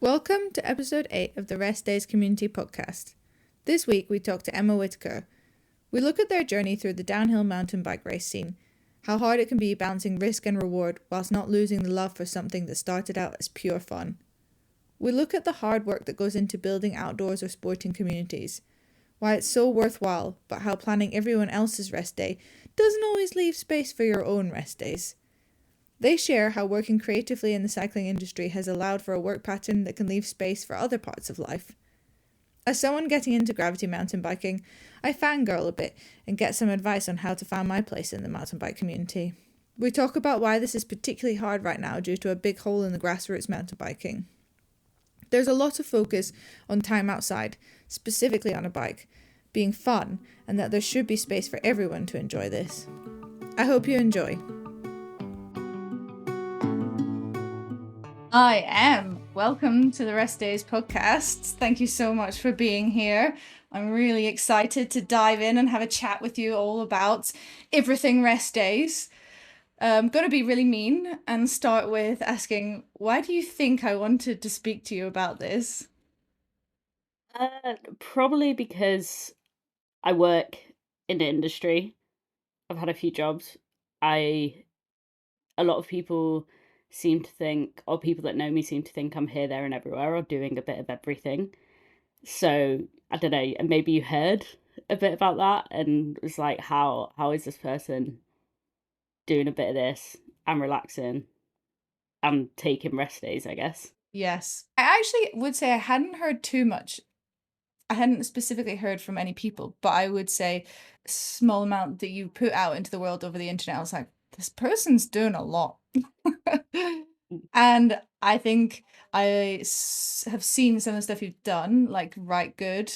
Welcome to episode 8 of the Rest Days Community Podcast. This week we talk to Emma Whitaker. We look at their journey through the downhill mountain bike race scene, how hard it can be balancing risk and reward whilst not losing the love for something that started out as pure fun. We look at the hard work that goes into building outdoors or sporting communities, why it's so worthwhile, but how planning everyone else's rest day doesn't always leave space for your own rest days. They share how working creatively in the cycling industry has allowed for a work pattern that can leave space for other parts of life. As someone getting into gravity mountain biking, I fangirl a bit and get some advice on how to find my place in the mountain bike community. We talk about why this is particularly hard right now due to a big hole in the grassroots mountain biking. There's a lot of focus on time outside, specifically on a bike, being fun, and that there should be space for everyone to enjoy this. I hope you enjoy. I am. Welcome to the Rest Days podcast. Thank you so much for being here. I'm really excited to dive in and have a chat with you all about everything Rest Days. I'm going to be really mean and start with asking, why do you think I wanted to speak to you about this? Probably because I work in the industry. I've had a few jobs. A lot of people seem to think, or people that know me seem to think I'm here, there, and everywhere, or doing a bit of everything. So I don't know. And maybe you heard a bit about that, and was like, how is this person doing a bit of this and relaxing and taking rest days? I guess. Yes. I actually would say I hadn't heard too much. I hadn't specifically heard from any people, but I would say a small amount that you put out into the world over the internet. I was like, this person's doing a lot. And I think I have seen some of the stuff you've done, like Right Good.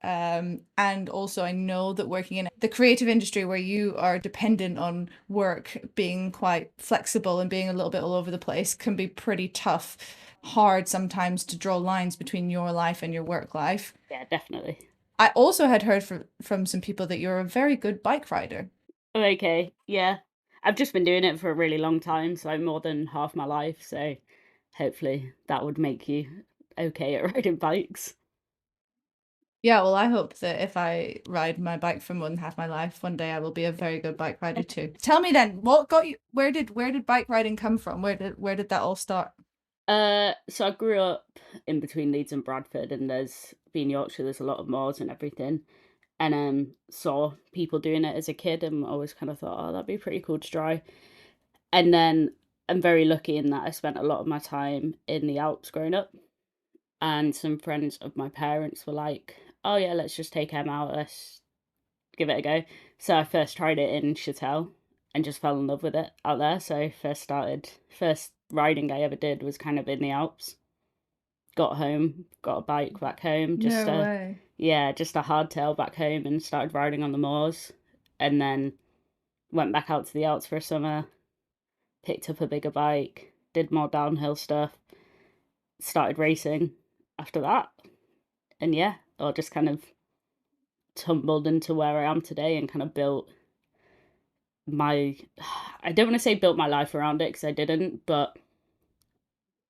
And also I know that working in the creative industry where you are dependent on work being quite flexible and being a little bit all over the place can be pretty tough, hard sometimes to draw lines between your life and your work life. Yeah, definitely. I also had heard from some people that you're a very good bike rider. Okay, yeah. I've just been doing it for a really long time, so more than half my life, so hopefully that would make you okay at riding bikes. Yeah, well, I hope that if I ride my bike for more than half my life, one day I will be a very good bike rider too. Tell me then, what got you? Where did bike riding come from? Where did that all start? So I grew up in between Leeds and Bradford, and being Yorkshire, there's a lot of moors and everything, and saw people doing it as a kid, and always kind of thought, oh, that'd be pretty cool to try. And then I'm very lucky in that I spent a lot of my time in the Alps growing up, and some friends of my parents were like, "Oh yeah, let's just take Em out. Let's give it a go." So I first tried it in Chatel and just fell in love with it out there. So first riding I ever did was kind of in the Alps. Got home, got a bike back home, No way. just a hardtail back home, and started riding on the moors, and then went back out to the Alps for a summer, picked up a bigger bike, did more downhill stuff, started racing after that, and yeah, or just kind of tumbled into where I am today and kind of built my I don't want to say built my life around it because I didn't, but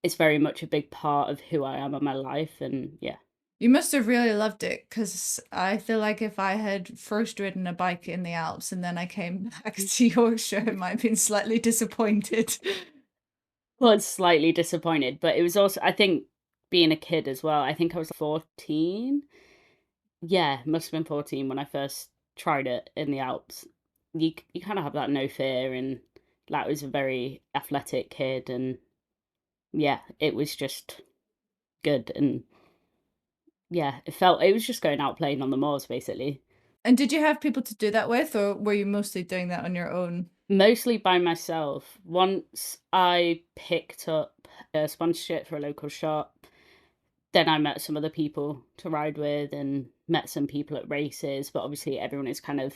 it's very much a big part of who I am in my life, and yeah. You must have really loved it because I feel like if I had first ridden a bike in the Alps and then I came back to Yorkshire, I might have been slightly disappointed. Was slightly disappointed, but it was also, I think, being a kid as well. I think I was 14. Yeah, must have been 14 when I first tried it in the Alps. You kind of have that no fear, and like, I was a very athletic kid, and yeah, it was just good, and yeah, it was just going out playing on the moors basically. And did you have people to do that with, or were you mostly doing that on your own? Mostly by myself. Once I picked up a sponsorship for a local shop, then I met some other people to ride with and met some people at races, but obviously everyone is kind of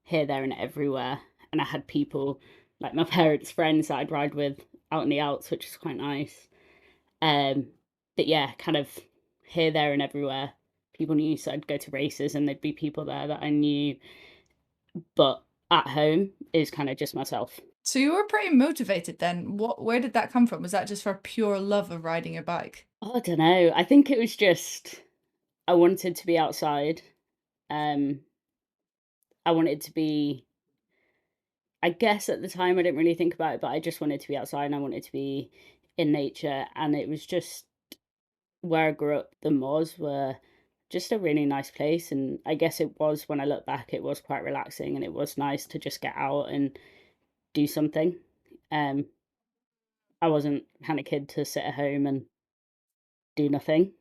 here, there, and everywhere. And I had people like my parents' friends that I'd ride with out in the Alps, which is quite nice. Um, but yeah, kind of here, there, and everywhere. People knew, so I'd go to races and there'd be people there that I knew, but at home is kind of just myself. So you were pretty motivated then. Where did that come from? Was that just for pure love of riding a bike? Oh, I don't know. I think it was just I wanted to be outside. Um, I wanted to be. I guess at the time I didn't really think about it, but I just wanted to be outside and I wanted to be in nature. And it was just where I grew up. The moors were just a really nice place, and I guess it was when I look back, it was quite relaxing, and it was nice to just get out and do something. Um, I wasn't the kind of kid to sit at home and do nothing.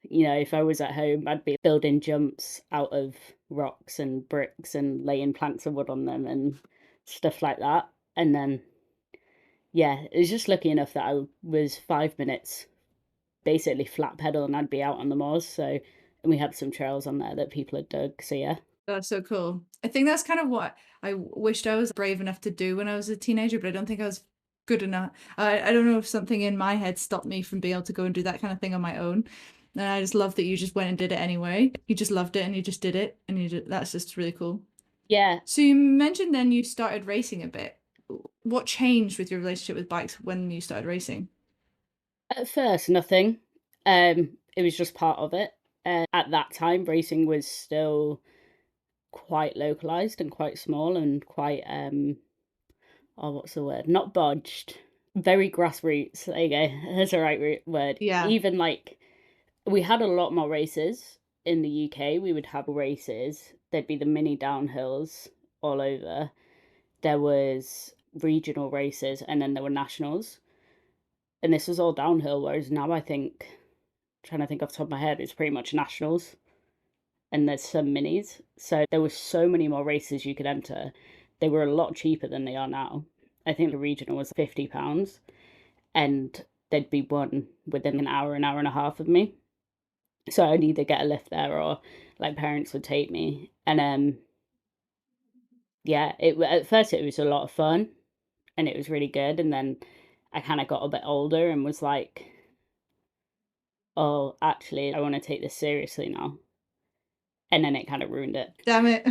If I was at home, I'd be building jumps out of rocks and bricks and laying planks of wood on them and stuff like that. And then, yeah, it was just lucky enough that I was 5 minutes basically flat pedal and I'd be out on the moors. So, and we had some trails on there that people had dug. So, yeah. That's so cool. I think that's kind of what I wished I was brave enough to do when I was a teenager, but I don't think I was good enough. I don't know if something in my head stopped me from being able to go and do that kind of thing on my own. And I just love that you just went and did it anyway. You just loved it and you just did it, and that's just really cool. Yeah. So you mentioned then you started racing a bit. What changed with your relationship with bikes when you started racing? At first, nothing. It was just part of it. At that time, racing was still quite localized and quite small and quite oh, what's the word? Not bodged. Very grassroots. There you go. That's the right word. Yeah. Even like we had a lot more races in the UK. We would have races. There'd be the mini downhills all over. There was regional races and then there were nationals. And this was all downhill, whereas now I think, trying to think off the top of my head, it's pretty much nationals and there's some minis. So there were so many more races you could enter. They were a lot cheaper than they are now. I think the regional was £50 and there'd be one within an hour and a half of me. So I'd either get a lift there or like parents would take me. And yeah, it at first it was a lot of fun and it was really good. And then I kind of got a bit older and was like, oh, actually, I want to take this seriously now. And then it kind of ruined it. Damn it.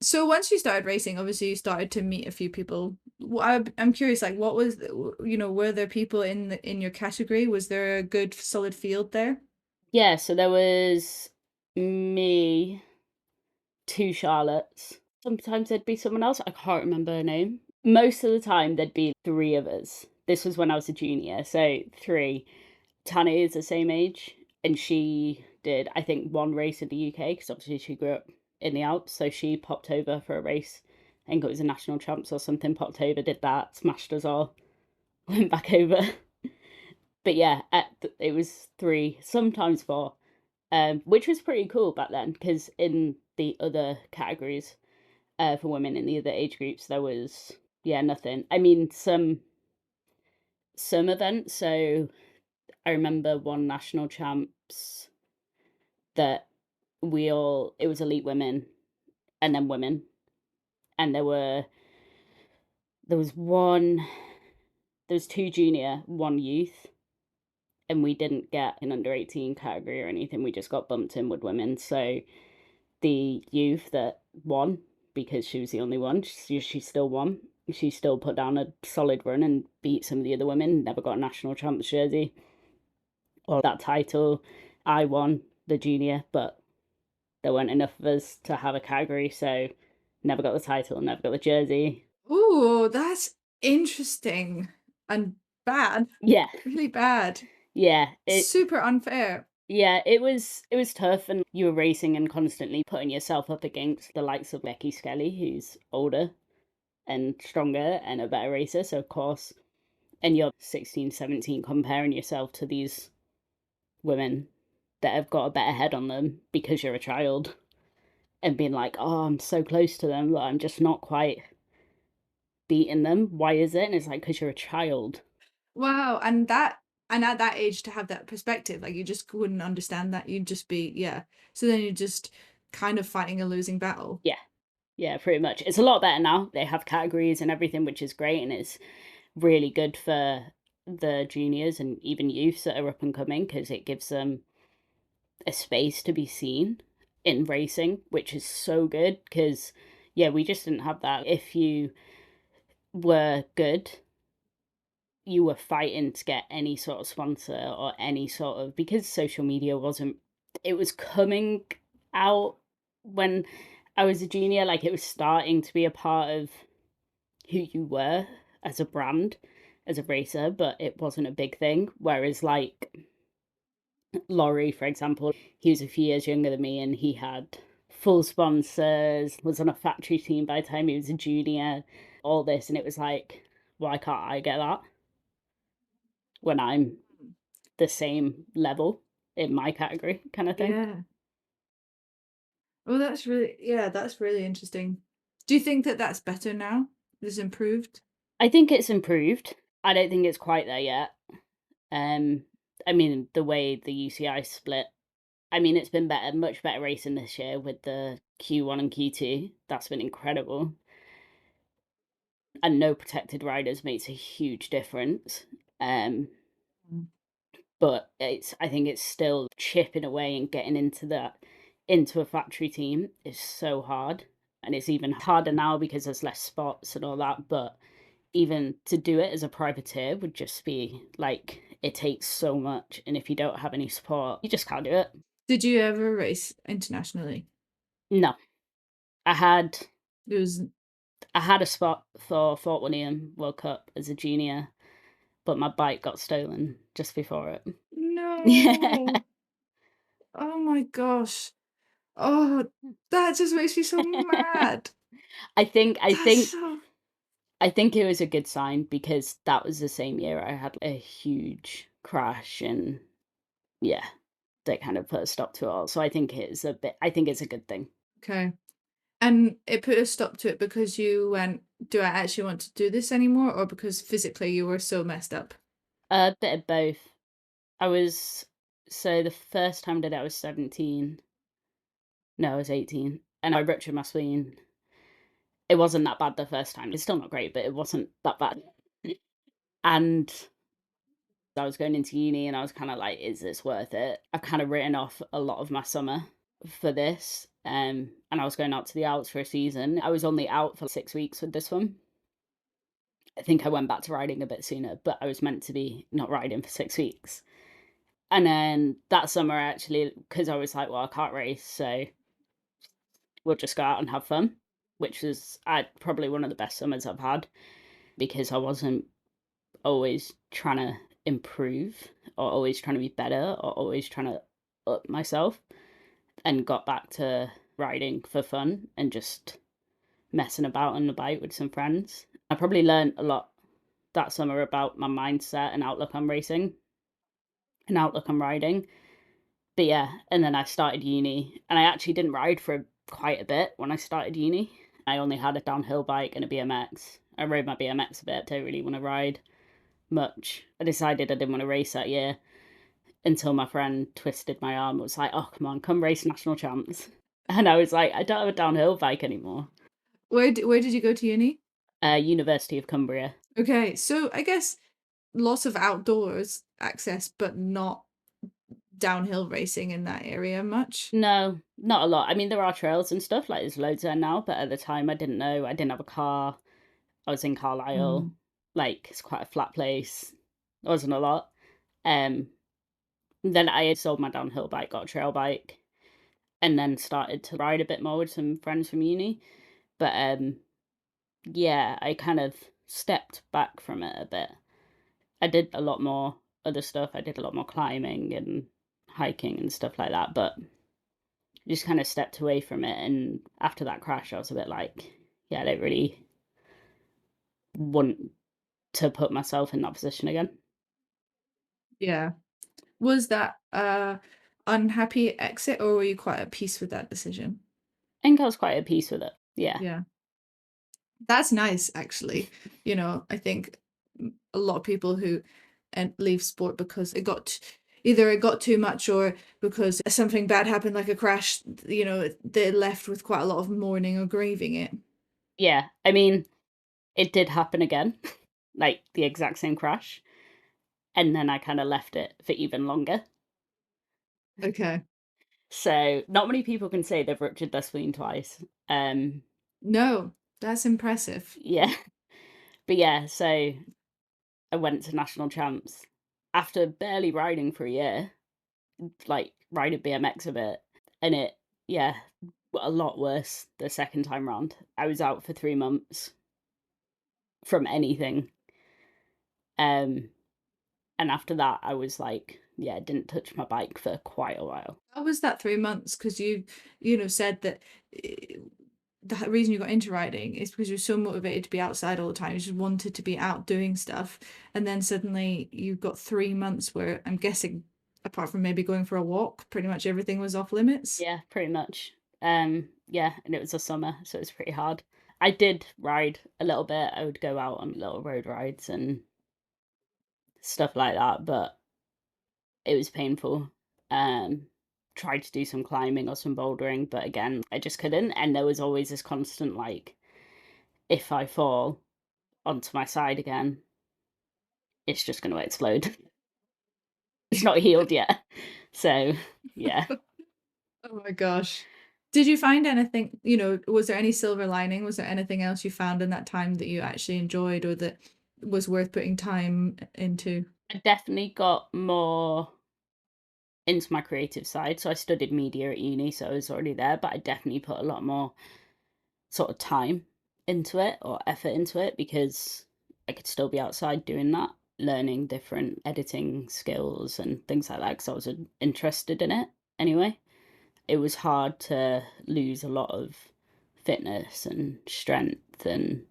So once you started racing, obviously you started to meet a few people. I'm curious, like, what was, were there people in your category? Was there a good solid field there? Yeah, so there was me, two Charlottes. Sometimes there'd be someone else. I can't remember her name. Most of the time, there'd be three of us. This was when I was a junior, so three. Tanya is the same age, and she did, I think, one race in the UK because obviously she grew up in the Alps. So she popped over for a race. I think it was a national champs or something. Popped over, did that, smashed us all, went back over. But yeah, it was three, sometimes four, which was pretty cool back then because in the other categories for women in the other age groups there was nothing. I mean some events. So I remember one national champs that it was elite women and then women, and there was one there was two junior, one youth, and we didn't get an under 18 category or anything. We just got bumped in with women. So the youth that won, because she was the only one, she still won. She still put down a solid run and beat some of the other women. Never got a national champs jersey or that title. I won the junior, but there weren't enough of us to have a category, so never got the title, never got the jersey. Ooh, that's interesting and bad. Yeah, Really bad. yeah, Super unfair. it was tough, and you were racing and constantly putting yourself up against the likes of Becky Skelly, who's older and stronger and a better racer. So of course, and you're 16, 17, comparing yourself to these women that have got a better head on them because you're a child, and being like, oh, I'm so close to them, but I'm just not quite beating them. Why is it? And it's like, because you're a child. Wow, and at that age to have that perspective, like you just wouldn't understand that. You'd just be, yeah. So then you're just kind of fighting a losing battle. Yeah, yeah, pretty much. It's a lot better now. They have categories and everything, which is great, and it's really good for the juniors and even youths that are up and coming because it gives them a space to be seen in racing, which is so good because, yeah, we just didn't have that. If you were good you were fighting to get any sort of sponsor or any sort of, because social media wasn't, it was coming out when I was a junior, like it was starting to be a part of who you were as a brand, as a racer, but it wasn't a big thing. Whereas like Laurie, for example, he was a few years younger than me and he had full sponsors, was on a factory team by the time he was a junior, all this. And it was like, why can't I get that when I'm the same level in my category kind of thing? Yeah. Well, that's really interesting. Do you think that that's better now? It's improved? I think it's improved. I don't think it's quite there yet. Um, I mean, the way the UCI split, I mean, it's been better, much better racing this year with the Q1 and Q2. That's been incredible. And no protected riders makes a huge difference. Um, Mm. but I think it's still chipping away and getting into a factory team is so hard. And it's even harder now because there's less spots and all that. But even to do it as a privateer would just be like, it takes so much. And if you don't have any support, you just can't do it. Did you ever race internationally? No. I had It was I had a spot for Fort William World Cup as a junior, but my bike got stolen just before it. Yeah. no. Oh my gosh. Oh, that just makes me so mad. I think I That's think so I think it was a good sign because that was the same year I had a huge crash and yeah, that kind of put a stop to it all. So I think it's a good thing. okay. And it put a stop to it because you went, do I actually want to do this anymore? Or because physically you were so messed up? A bit of both. I was so the first time I did it I was 17. No, I was 18 and I ruptured my spleen. It wasn't that bad the first time. It's still not great, but it wasn't that bad. And I was going into uni and I was kind of like, is this worth it? I've kind of written off a lot of my summer for this. And I was going out to the Alps for a season. I was only out for 6 weeks with this one. I think I went back to riding a bit sooner, but I was meant to be not riding for 6 weeks. And then that summer, actually, because I was like, well, I can't race, so we'll just go out and have fun, which was probably one of the best summers I've had because I wasn't always trying to improve or always trying to be better or always trying to up myself and got back to riding for fun and just messing about on the bike with some friends. I probably learned a lot that summer about my mindset and outlook on racing and outlook on riding. But yeah, and then I started uni and I actually didn't ride for quite a bit when I started uni. I only had a downhill bike and a BMX. I rode my BMX a bit, don't really want to ride much. I decided I didn't want to race that year until my friend twisted my arm and was like, oh, come on, come race national champs. And I was like, I don't have a downhill bike anymore. Where did you go to uni? University of Cumbria. Okay, so I guess lots of outdoors access, but not downhill racing in that area much. No, not a lot. I mean, there are trails and stuff, like there's loads there now, but at the time I didn't know. I didn't have a car. I was in Carlisle. Mm. Like, it's quite a flat place. There wasn't a lot. Um, then I had sold my downhill bike, got a trail bike, and then started to ride a bit more with some friends from uni. But yeah, I kind of stepped back from it a bit. I did a lot more other stuff. I did a lot more climbing and hiking and stuff like that, but just kind of stepped away from it. And after that crash, I was a bit like, yeah, I don't really want to put myself in that position again. Yeah. Was that unhappy exit, or were you quite at peace with that decision? I think I was quite at peace with it. Yeah. Yeah. That's nice, actually. I think a lot of people who leave sport because either it got too much or because something bad happened, like a crash, they're left with quite a lot of mourning or grieving it. Yeah. I mean, it did happen again, like the exact same crash. And then I kind of left it for even longer. Okay. So not many people can say they've ruptured their spleen twice. No, that's impressive. Yeah. But yeah, so I went to national champs after barely riding for a year, like riding BMX a bit, and yeah, a lot worse the second time round. I was out for 3 months from anything. Um, and after that, I was like, yeah, didn't touch my bike for quite a while. How was that 3 months? Because you said that the reason you got into riding is because you're so motivated to be outside all the time. You just wanted to be out doing stuff, and then suddenly you've got 3 months where I'm guessing, apart from maybe going for a walk, pretty much everything was off limits. Yeah, pretty much. Yeah, and it was a summer, so it was pretty hard. I did ride a little bit. I would go out on little road rides and stuff like that, but it was painful. Um, Tried to do some climbing or some bouldering, but again, I just couldn't. And there was always this constant like, if I fall onto my side again, it's just going to explode. It's not healed yet. So, yeah. Oh my gosh. Did you find anything, was there any silver lining? Was there anything else you found in that time that you actually enjoyed or that was worth putting time into? I definitely got more into my creative side. So I studied media at uni, so I was already there, but I definitely put a lot more sort of time into it or effort into it because I could still be outside doing that, learning different editing skills and things like that because I was interested in it anyway. It was hard to lose a lot of fitness and strength and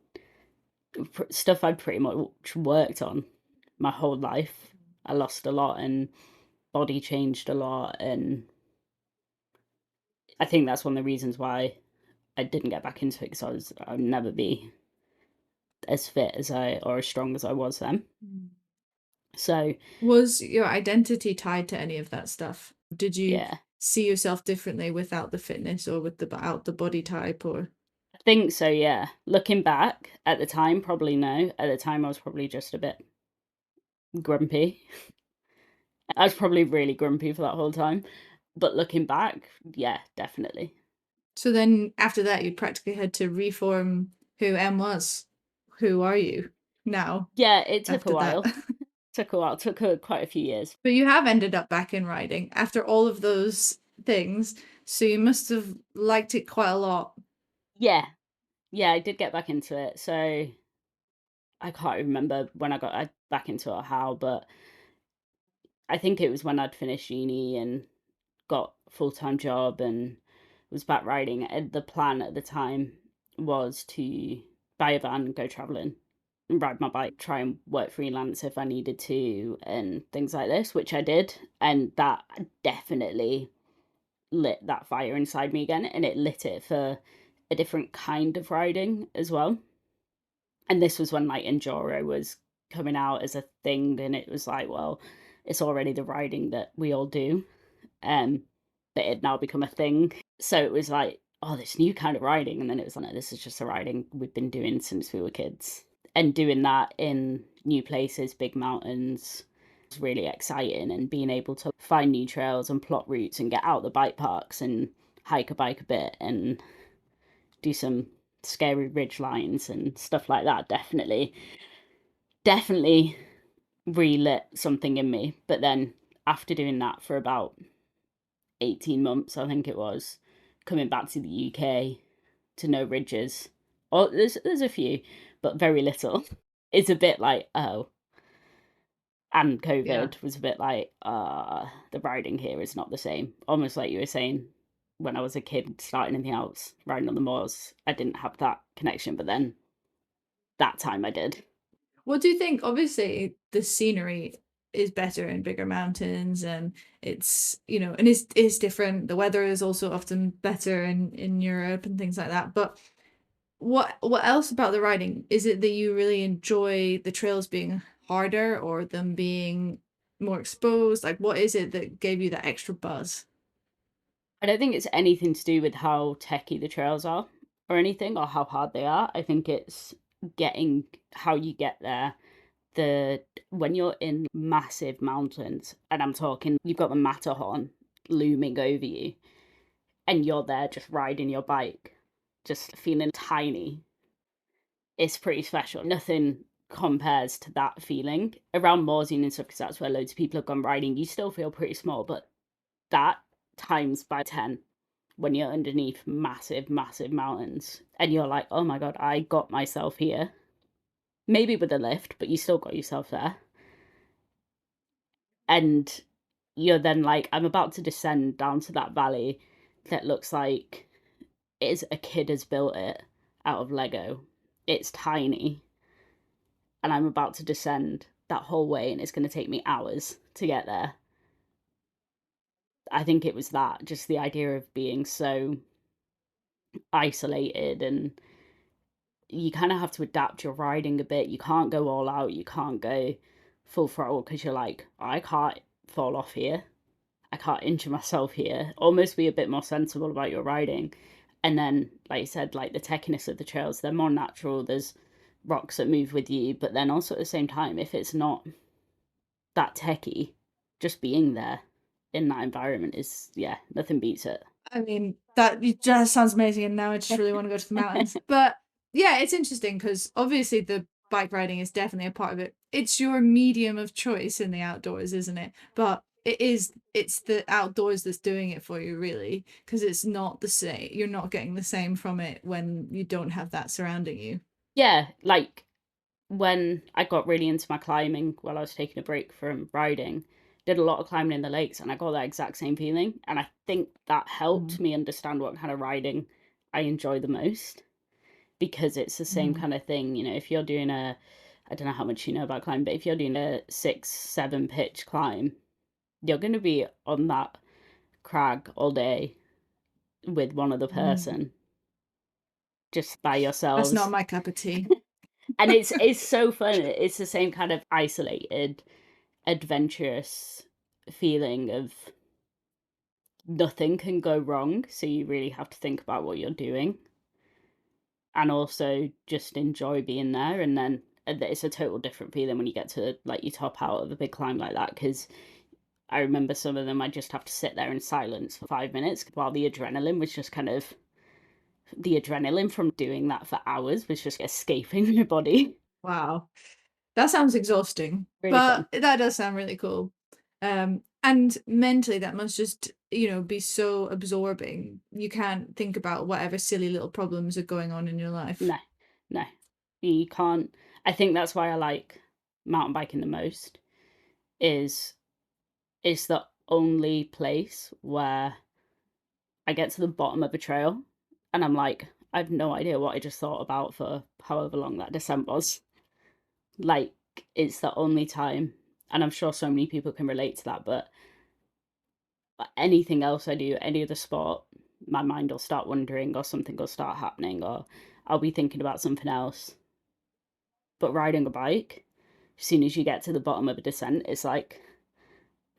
stuff I'd pretty much worked on my whole life. I lost a lot and body changed a lot, and I think that's one of the reasons why I didn't get back into it because I'd never be as fit as or as strong as I was then. So Was your identity tied to any of that stuff? Did you yeah, see yourself differently without the fitness or without the body type or? I think so. Yeah, looking back at the time, probably no. At the time, I was probably just a bit grumpy. I was probably really grumpy for that whole time. But looking back, yeah, definitely. So then after that, you practically had to reform who Em was. Who are you now Yeah, it took a after that? while. Took quite a few years. But you have ended up back in riding after all of those things. So you must have liked it quite a lot. Yeah, yeah, I did get back into it. So I can't remember when I got back into it or how, but I think it was when I'd finished uni and got a full-time job and was back riding. And the plan at the time was to buy a van and go traveling and ride my bike, try and work freelance if I needed to, and things like this, which I did. And that definitely lit that fire inside me again, and it lit it for a different kind of riding as well. And this was when like enduro was coming out as a thing, and it was like, well, it's already the riding that we all do, but it now become a thing. So it was like, oh, this new kind of riding, and then it was like, no, this is just a riding we've been doing since we were kids, and doing that in new places, big mountains. Was really exciting, and being able to find new trails and plot routes and get out the bike parks and hike a bike a bit and do some scary ridge lines and stuff like that definitely relit something in me. But then after doing that for about 18 months, I think it was, coming back to the UK to no ridges, oh, there's a few, but very little. It's a bit like, oh, and Yeah. COVID was a bit like, the riding here is not the same. Almost like you were saying, when I was a kid starting in the Alps, riding on the moors, I didn't have that connection, but then that time I did. What do you think? Obviously, the scenery is better in bigger mountains and it's, and is different. The weather is also often better in Europe and things like that. But what else about the riding? Is it that you really enjoy the trails being harder or them being more exposed? Like what is it that gave you that extra buzz? I don't think it's anything to do with how techy the trails are or anything or how hard they are. I think it's getting how you get there. The When you're in massive mountains, and I'm talking, you've got the Matterhorn looming over you, and you're there just riding your bike, just feeling tiny. It's pretty special. Nothing compares to that feeling around Morzine and stuff, because that's where loads of people have gone riding. You still feel pretty small, but that times by 10 when you're underneath massive, massive mountains and you're like, oh my God, I got myself here. Maybe with a lift, but you still got yourself there. And you're then like, I'm about to descend down to that valley that looks like a kid has built it out of Lego. It's tiny. And I'm about to descend that whole way, and it's going to take me hours to get there. I think it was that, just the idea of being so isolated, and you kind of have to adapt your riding a bit. You can't go all out, you can't go full throttle, because you're like, I can't fall off here. I can't injure myself here. Almost be a bit more sensible about your riding. And then, like you said, like the techiness of the trails, they're more natural. There's rocks that move with you, but then also at the same time, if it's not that techy, just being there in that environment is, yeah, nothing beats it. I mean, that just sounds amazing, and now I just really want to go to the mountains. But yeah, it's interesting because obviously the bike riding is definitely a part of it. It's your medium of choice in the outdoors, isn't it? But it's the outdoors that's doing it for you, really, because it's not the same. You're not getting the same from it when you don't have that surrounding you. Yeah, like when I got really into my climbing while I was taking a break from riding, did a lot of climbing in the lakes, and I got that exact same feeling. And I think that helped me understand what kind of riding I enjoy the most, because it's the same kind of thing. You know, if you're doing I don't know how much you know about climbing, but if you're doing a 6-7 pitch climb, you're going to be on that crag all day with one other person, just by That's not yourselves. my cup of tea. And it's so fun. It's the same kind of isolated, adventurous feeling of nothing can go wrong, so you really have to think about what you're doing, and also just enjoy being there. And then it's a total different feeling when you get to, like, you top out of a big climb like that, because I remember some of them I just have to sit there in silence for 5 minutes, while the adrenaline was just kind of, the adrenaline from doing that for hours was just escaping my body. Wow. That sounds exhausting, Really but fun. that does sound really cool. And mentally, that must just, be so absorbing. You can't think about whatever silly little problems are going on in your life. No, no, you can't. I think that's why I like mountain biking the most. Is it's the only place where I get to the bottom of a trail and I'm like, I've no idea what I just thought about for however long that descent was. Like, it's the only time, and I'm sure so many people can relate to that, but anything else I do, any other sport, my mind will start wandering, or something will start happening, or I'll be thinking about something else. But riding a bike, as soon as you get to the bottom of a descent, it's like,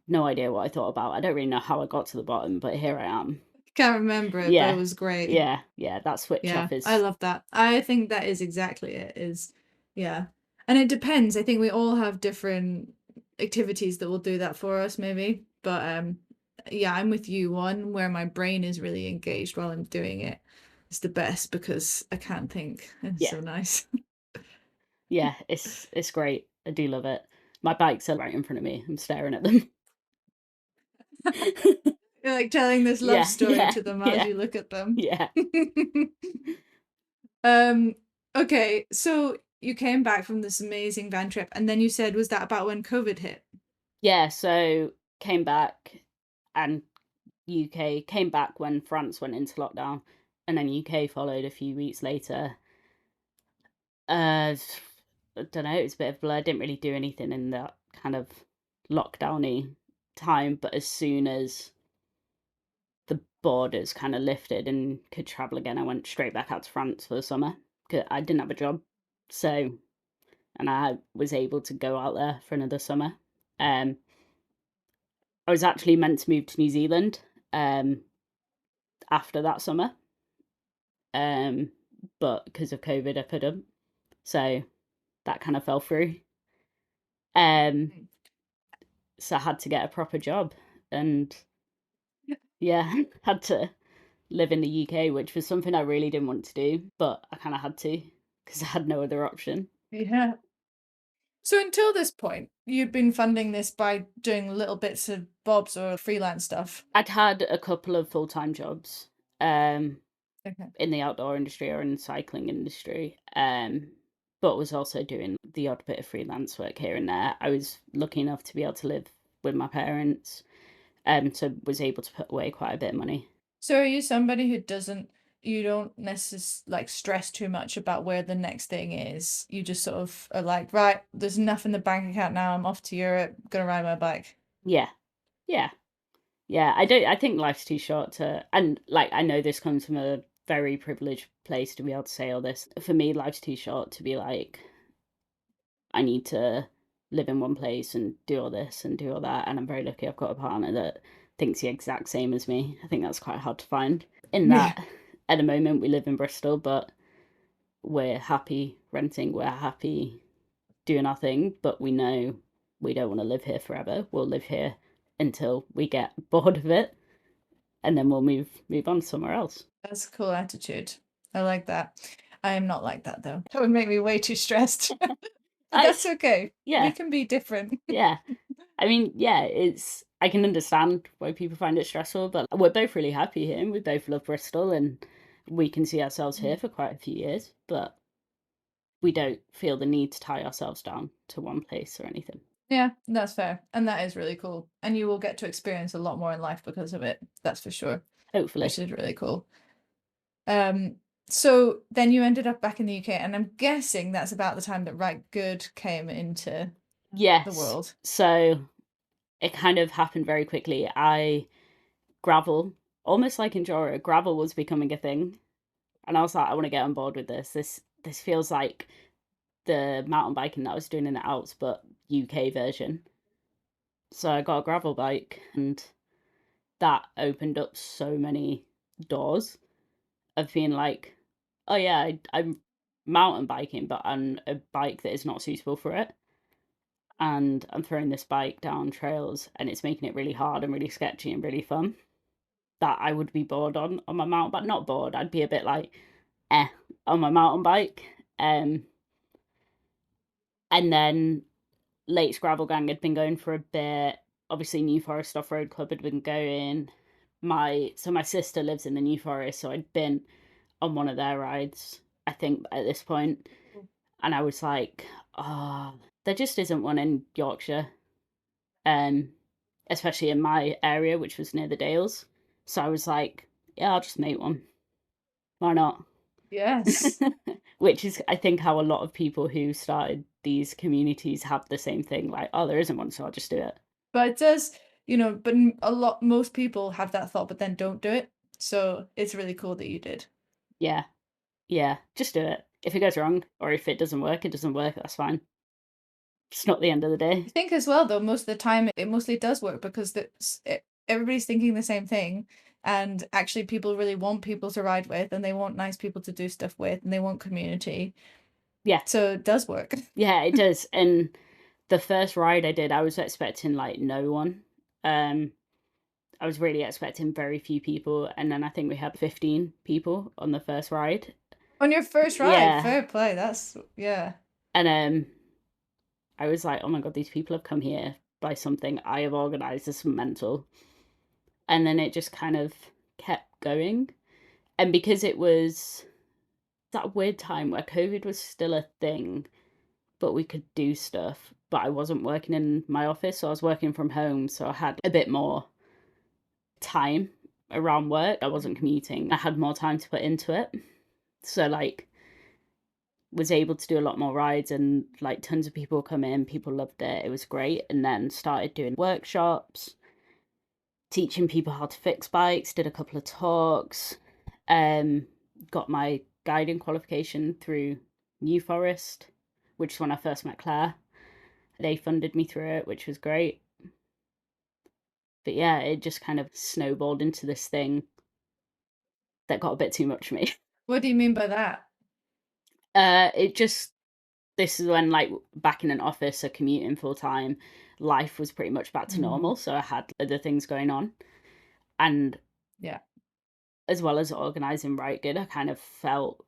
no idea what I thought about. I don't really know how I got to the bottom, but here I am. Can't remember it, but it Yeah, was great. yeah. That switch Yeah, off I is, love that. I think that is exactly it, yeah. And it depends. I think we all have different activities that will do that for us, maybe. But yeah, I'm with you. One where my brain is really engaged while I'm doing it is the best because I can't think. It's yeah, so nice. yeah. It's great. I do love it. My bikes are right in front of me. I'm staring at them. You're like telling this love Yeah, story yeah, to them as yeah, you look at them. yeah. Um, okay, so you came back from this amazing van trip, and then you said, was that about when COVID hit? Yeah, so came back, and UK came back when France went into lockdown, and then UK followed a few weeks later. I don't know, it was a bit of a blur. I didn't really do anything in that kind of lockdowny time, but as soon as the borders kind of lifted and could travel again, I went straight back out to France for the summer, 'cause I didn't have a job. So, and I was able to go out there for another summer. Um, I was actually meant to move to New Zealand after that summer, um, but because of COVID, I couldn't. So that kind of fell through. Um, so I had to get a proper job, and yeah, had to live in the UK, which was something I really didn't want to do, but I kind of had to because I had no other option. Yeah. So until this point, you'd been funding this by doing little bits of bobs or freelance stuff. I'd had a couple of full-time jobs um, Okay. in the outdoor industry or in the cycling industry, but was also doing the odd bit of freelance work here and there. I was lucky enough to be able to live with my parents, so was able to put away quite a bit of money. So are you somebody who you don't necessarily like stress too much about where the next thing is? You just sort of are like, right, there's enough in the bank account now. I'm off to Europe, gonna ride my bike. Yeah, yeah, yeah. I think life's too short to, and like I know this comes from a very privileged place to be able to say all this. For me, life's too short to be like, I need to live in one place and do all this and do all that. And I'm very lucky I've got a partner that thinks the exact same as me. I think that's quite hard to find. In Yeah. that, at the moment, we live in Bristol, but we're happy renting, we're happy doing our thing, but we know we don't want to live here forever. We'll live here until we get bored of it, and then we'll move on somewhere else. That's a cool attitude. I like that. I am not like that though. That would make me way too stressed. But that's It's, okay. We yeah, can be different. yeah. I mean, yeah, it's I can understand why people find it stressful, but we're both really happy here and we both love Bristol and we can see ourselves here for quite a few years, but we don't feel the need to tie ourselves down to one place or anything. Yeah, that's fair. And that is really cool. And you will get to experience a lot more in life because of it. That's for sure. Hopefully. Which is really cool. Um, so then you ended up back in the UK, and I'm guessing that's about the time that Right Good came into the Yes. world. So it kind of happened very quickly. Gravel, almost like Enduro, gravel was becoming a thing. And I was like, I want to get on board with this. This feels like the mountain biking that I was doing in the Alps, but UK version. So I got a gravel bike, and that opened up so many doors of being like, oh yeah, I'm mountain biking, but on a bike that is not suitable for it. And I'm throwing this bike down trails, and it's making it really hard and really sketchy and really fun. That I would be bored on my mountain bike. Not bored, I'd be a bit like, eh, on my mountain bike. And then Lakes Gravel Gang had been going for a bit. Obviously, New Forest Off Road Club had been going. My sister lives in the New Forest, so I'd been on one of their rides, I think, at this point. And I was like, oh, there just isn't one in Yorkshire. Especially in my area, which was near the Dales. So I was like, yeah, I'll just make one. Why not? Yes. Which is, I think, how a lot of people who started these communities have the same thing. Like, oh, there isn't one, so I'll just do it. But it does, but most people have that thought, but then don't do it. So it's really cool that you did. Yeah, yeah, just do it. If it goes wrong or if it doesn't work, it doesn't work. That's fine. It's not the end of the day. I think as well, though, most of the time it mostly does work because everybody's thinking the same thing. And actually, people really want people to ride with, and they want nice people to do stuff with, and they want community. Yeah. So it does work. Yeah, it does. And the first ride I did, I was expecting like no one. I was really expecting very few people, and then I think we had 15 people on the first ride. On your first ride, Yeah. fair play. Yeah. And I was like, oh my god, these people have come here by something I have organised. This is mental. And then it just kind of kept going. And because it was that weird time where COVID was still a thing, but we could do stuff, but I wasn't working in my office, so I was working from home, so I had a bit more time around work. I wasn't commuting. I had more time to put into it. So like was able to do a lot more rides and like tons of people come in, people loved it. It was great. And then started doing workshops, teaching people how to fix bikes, did a couple of talks, got my guiding qualification through New Forest, which is when I first met Claire. They funded me through it, which was great. But yeah, it just kind of snowballed into this thing that got a bit too much for me. What do you mean by that? This is when like back in an office or commuting full time, life was pretty much back to normal. So I had other things going on. And yeah, as well as organising Right Good, I kind of felt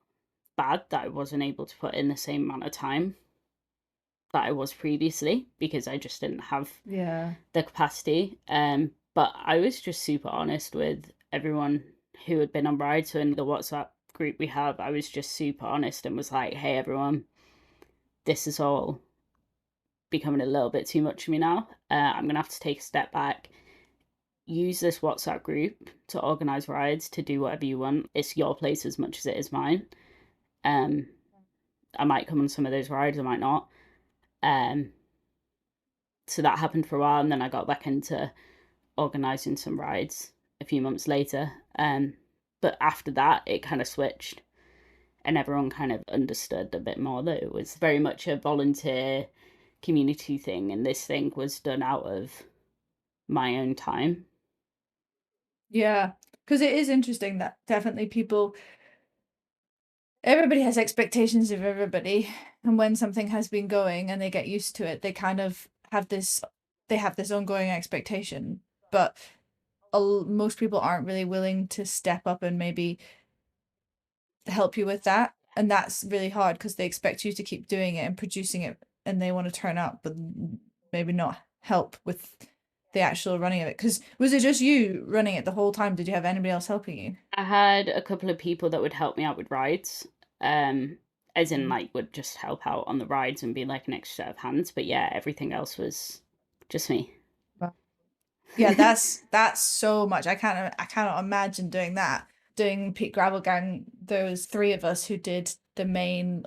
bad that I wasn't able to put in the same amount of time that I was previously because I just didn't have Yeah. the capacity. But I was just super honest with everyone who had been on rides. So in the WhatsApp group we have, I was just super honest and was like, hey, everyone, this is all becoming a little bit too much for me now. I'm going to have to take a step back. Use this WhatsApp group to organize rides, to do whatever you want. It's your place as much as it is mine. Um, I might come on some of those rides, I might not. Um, so that happened for a while, and then I got back into organising some rides a few months later. But after that, it kind of switched, and everyone kind of understood a bit more that it was very much a volunteer community thing, and this thing was done out of my own time. Yeah. Because it is interesting that definitely everybody has expectations of everybody. And when something has been going and they get used to it, they kind of they have this ongoing expectation. But most people aren't really willing to step up and maybe help you with that. And that's really hard because they expect you to keep doing it and producing it and they want to turn up, but maybe not help with the actual running of it. Because was it just you running it the whole time? Did you have anybody else helping you? I had a couple of people that would help me out with rides, as in like would just help out on the rides and be like an extra set of hands. But yeah, everything else was just me. Yeah, that's so much. I cannot imagine doing that. Doing Pete Gravel Gang, there was three of us who did the main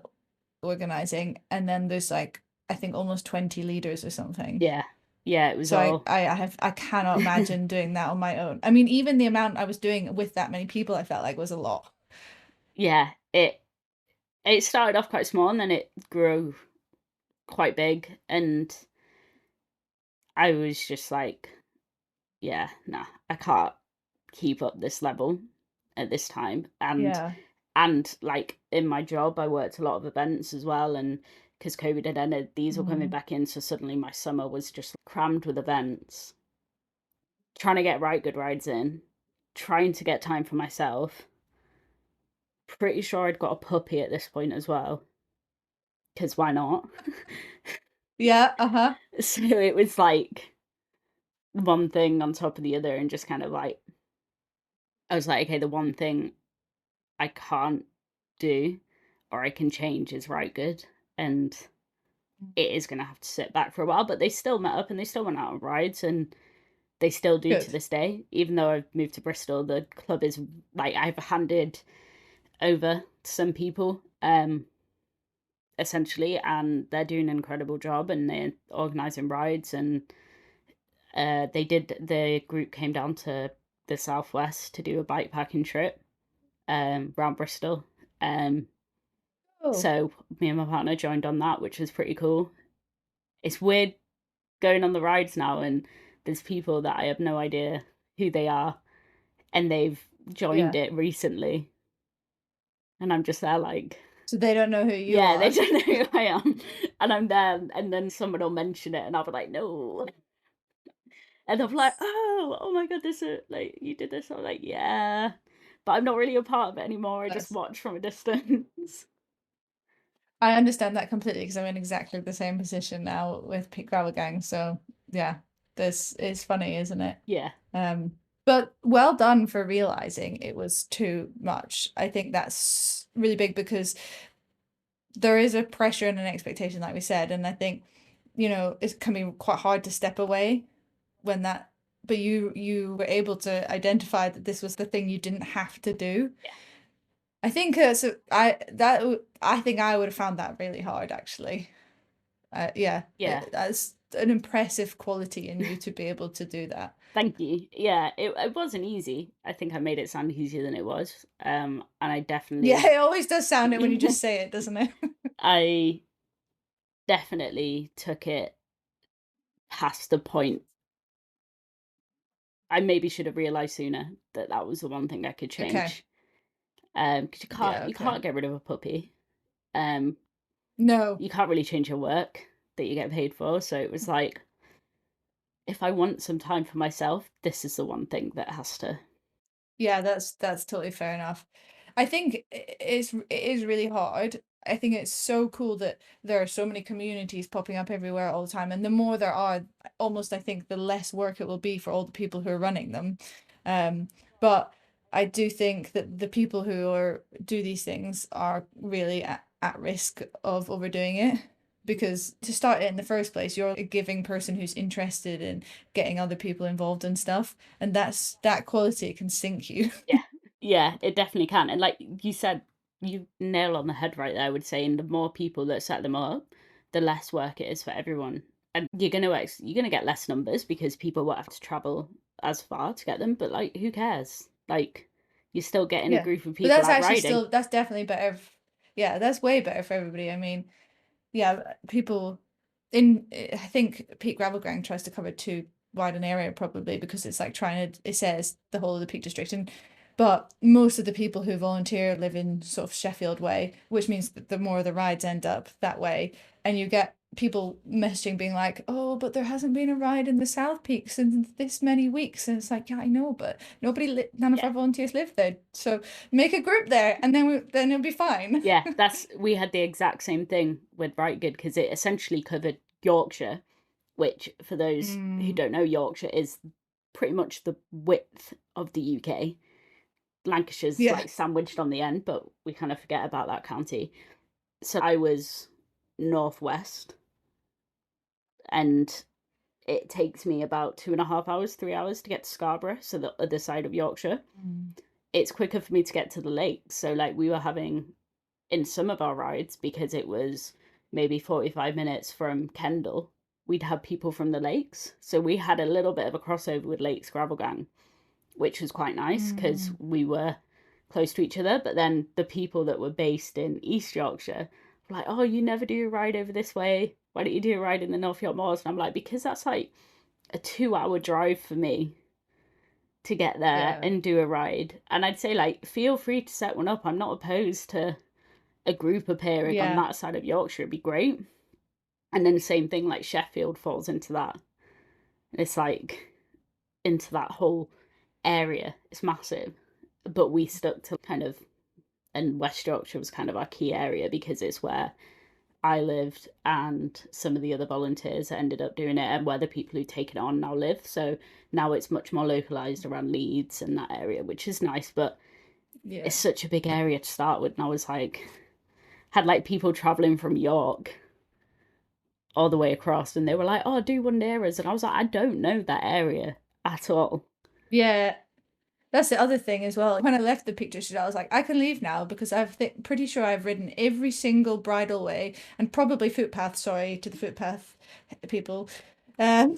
organizing, and then there's like I think almost 20 leaders or something. Yeah, yeah, it was So all. I cannot imagine doing that on my own. I mean, even the amount I was doing with that many people, I felt like was a lot. Yeah, it started off quite small and then it grew quite big, and I was just like, yeah, nah, I can't keep up this level at this time. Yeah. And like in my job, I worked a lot of events as well, and because COVID had ended, these were coming Mm. back in, so suddenly my summer was just crammed with events. Trying to get right good rides in, trying to get time for myself. Pretty sure I'd got a puppy at this point as well, because why not? Yeah, uh-huh. So it was like one thing on top of the other, and just kind of like, I was like, okay, the one thing I can't do or I can change is right good. And it is going to have to sit back for a while, but they still met up and they still went out on rides, and they still do to Good. this day. Even though I've moved to Bristol, the club is like, I've handed over to some people, essentially, and they're doing an incredible job and they're organising rides. And the group came down to the southwest to do a bike packing trip around Bristol. Um, Oh, so me and my partner joined on that, which was pretty cool. It's weird going on the rides now, and there's people that I have no idea who they are, and they've joined yeah. it recently, and I'm just there like, So they don't know who you yeah, they are. don't know who I am, and I'm there, and then someone will mention it, and I'll be like, no, and they'll be like, oh my god, this is like you did this. I'm like, yeah, but I'm not really a part of it anymore. I just That's watch from a distance. I understand that completely because I'm in exactly the same position now with Pete Gravel Gang. So yeah, this is funny, isn't it? Yeah, Um, but well done for realizing it was too much. I think that's really big because there is a pressure and an expectation, like we said, and I think, it can be quite hard to step away when that, but you were able to identify that this was the thing you didn't have to do. I think I think I would have found that really hard actually. Yeah, yeah. that's an impressive quality in you to be able to do that. Thank you. Yeah, it wasn't easy. I think I made it sound easier than it was. And I Yeah, definitely, it always does sound it when you just say it, doesn't it? I definitely took it past the point. I maybe should have realized sooner that that was the one thing I could Okay. change. Because Yeah, you okay. can't get rid of a puppy. Um, No. you can't really change your work that you get paid for. So it was like, if I want some time for myself, this is the one thing that has to. Yeah, that's totally fair enough. I think it is really hard. I think it's so cool that there are so many communities popping up everywhere all the time, and the more there are, almost I think the less work it will be for all the people who are running them. But I do think that the people who do these things are really at risk of overdoing it. Because to start it in the first place, you're a giving person who's interested in getting other people involved and stuff, and that quality can sink you. Yeah. Yeah, it definitely can. And like you said, you nail on the head right there, I would say, and the more people that set them up, the less work it is for everyone. And you're gonna get less numbers because people won't have to travel as far to get them, but like who cares? Like you're still getting a Yeah. group of But people that's out actually riding. still that's definitely better. Yeah, that's way better for everybody. I mean, yeah, people in I think Peak Gravel Gang tries to cover too wide an area probably because it's like trying to it says the whole of the Peak District, and but most of the people who volunteer live in sort of Sheffield way, which means that the more the rides end up that way, and you get people messaging being like, oh, but there hasn't been a ride in the South Peaks in this many weeks, and it's like, yeah, I know, but none of Yeah. our volunteers live there, so make a group there, and then it'll be fine. Yeah, we had the exact same thing with Right Good because it essentially covered Yorkshire, which for those who Mm, don't know, Yorkshire is pretty much the width of the UK. Lancashire's yeah. like sandwiched on the end, but we kind of forget about that county. So I was northwest, and it takes me about 2.5 hours, 3 hours to get to Scarborough, so the other side of Yorkshire. Mm. It's quicker for me to get to the lakes. So like we were having in some of our rides because it was maybe 45 minutes from Kendal. We'd have people from the lakes, so we had a little bit of a crossover with Lakes Gravel Gang, which was quite nice because Mm. we were close to each other. But then the people that were based in East Yorkshire were like, "Oh, you never do a ride over this way. Why don't you do a ride in the North York Moors?" And I'm like, "Because that's like a 2 hour drive for me to get there Yeah. and do a ride." And I'd say, like, feel free to set one up. I'm not opposed to a group appearing on Yeah. that side of Yorkshire. It'd be great. And then the same thing, like Sheffield falls into that. It's like into that whole area. It's massive. But we stuck to kind of, and West Yorkshire was kind of our key area because it's where I lived and some of the other volunteers ended up doing it and where the people who take it on now live. So now it's much more localized around Leeds and that area, which is nice, but Yeah. it's such a big area to start with. And I was like, had like people traveling from York all the way across and they were like, oh, do one near us. And I was like, I don't know that area at all. Yeah. That's the other thing as well. When I left the Peak District, I was like, I can leave now because pretty sure I've ridden every single bridle way and probably footpath, sorry to the footpath people, um,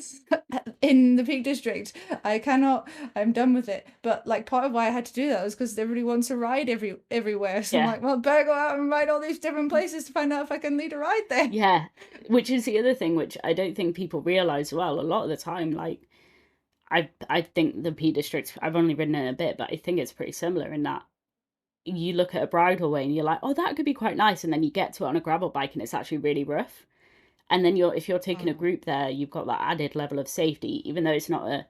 in the Peak District. I'm done with it. But like part of why I had to do that was because everybody wants to ride everywhere. So I'm Yeah. like, well, better go out and ride all these different places to find out if I can lead a ride there. Yeah. Which is the other thing, which I don't think people realize well. A lot of the time, like, I think the P districts, I've only ridden it a bit, but I think it's pretty similar in that you look at a bridleway and you're like, oh, that could be quite nice. And then you get to it on a gravel bike and it's actually really rough. And then if you're taking a Mm. group there, you've got that added level of safety. Even though it's not a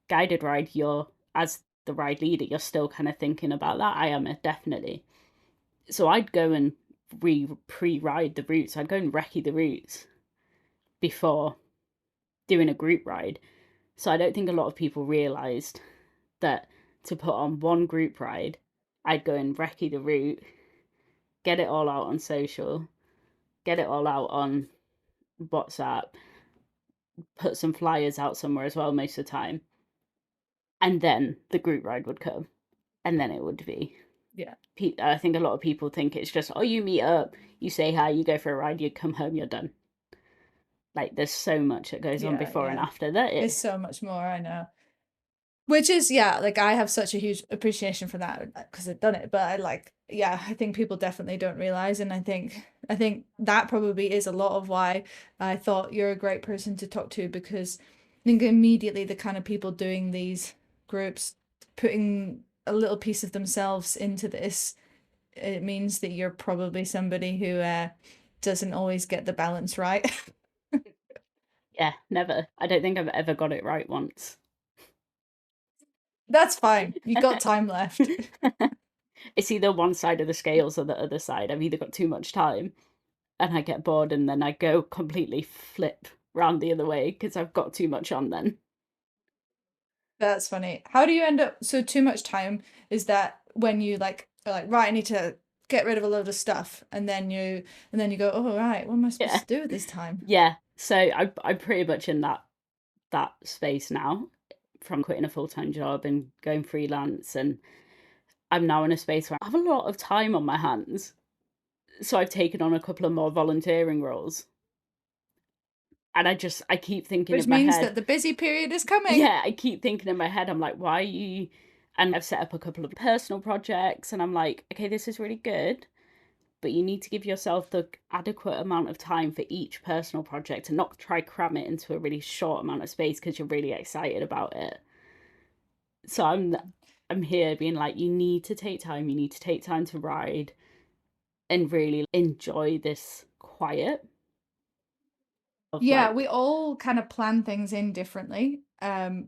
guided ride, you're, as the ride leader, you're still kind of thinking about that. I am definitely. So I'd go and pre-ride the routes. I'd go and recce the routes before doing a group ride. So I don't think a lot of people realised that to put on one group ride, I'd go and recce the route, get it all out on social, get it all out on WhatsApp, put some flyers out somewhere as well most of the time, and then the group ride would come, and then it would be. Yeah. I think a lot of people think it's just, oh, you meet up, you say hi, you go for a ride, you come home, you're done. Like there's so much that goes on Yeah. before and Yeah. after that. It's so much more, I know. Which is, yeah, like I have such a huge appreciation for that because I've done it. But yeah, I think people definitely don't realize, and I think that probably is a lot of why I thought you're a great person to talk to because I think immediately the kind of people doing these groups, putting a little piece of themselves into this, it means that you're probably somebody who doesn't always get the balance right. Yeah, never. I don't think I've ever got it right once. That's fine. You got time left. It's either one side of the scales or the other side. I've either got too much time and I get bored and then I go completely flip round the other way because I've got too much on then. That's funny. How do you end up so too much time is that when you like are like, right, I need to get rid of a load of stuff and then you go, oh right, what am I supposed Yeah. to do with this time? Yeah. So I'm pretty much in that space now from quitting a full-time job and going freelance, and I'm now in a space where I have a lot of time on my hands. So I've taken on a couple of more volunteering roles. And I keep thinking Which in my means head, that the busy period is coming. yeah, I keep thinking in my head, I'm like, why are you? And I've set up a couple of personal projects, and I'm like, okay, this is really good, but you need to give yourself the adequate amount of time for each personal project and not try cram it into a really short amount of space because you're really excited about it. So I'm here being like, you need to take time, you need to take time to ride and really enjoy this quiet of Yeah, like, we all kind of plan things in differently.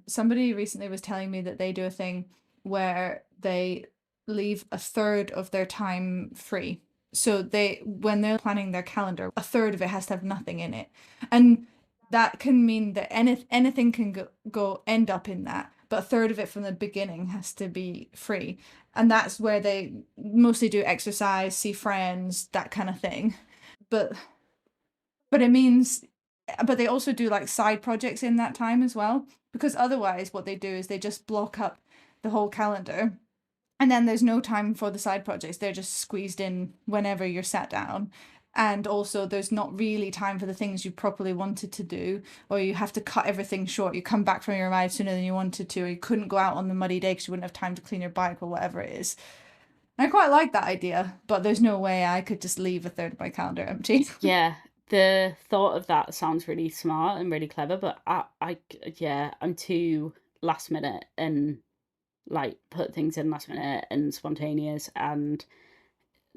Somebody recently was telling me that they do a thing where they leave a third of their time free. So when they're planning their calendar, a third of it has to have nothing in it. And that can mean that anything can go end up in that, but a third of it from the beginning has to be free. And that's where they mostly do exercise, see friends, that kind of thing. But but it means but they also do like side projects in that time as well, because otherwise what they do is they just block up the whole calendar and then there's no time for the side projects. They're just squeezed in whenever you're sat down. And also there's not really time for the things you properly wanted to do, or you have to cut everything short. You come back from your ride sooner than you wanted to, or you couldn't go out on the muddy day because you wouldn't have time to clean your bike or whatever it is. I quite like that idea, but there's no way I could just leave a third of my calendar empty. yeah, the thought of that sounds really smart and really clever, but yeah, I'm too last minute and like put things in last minute and spontaneous. And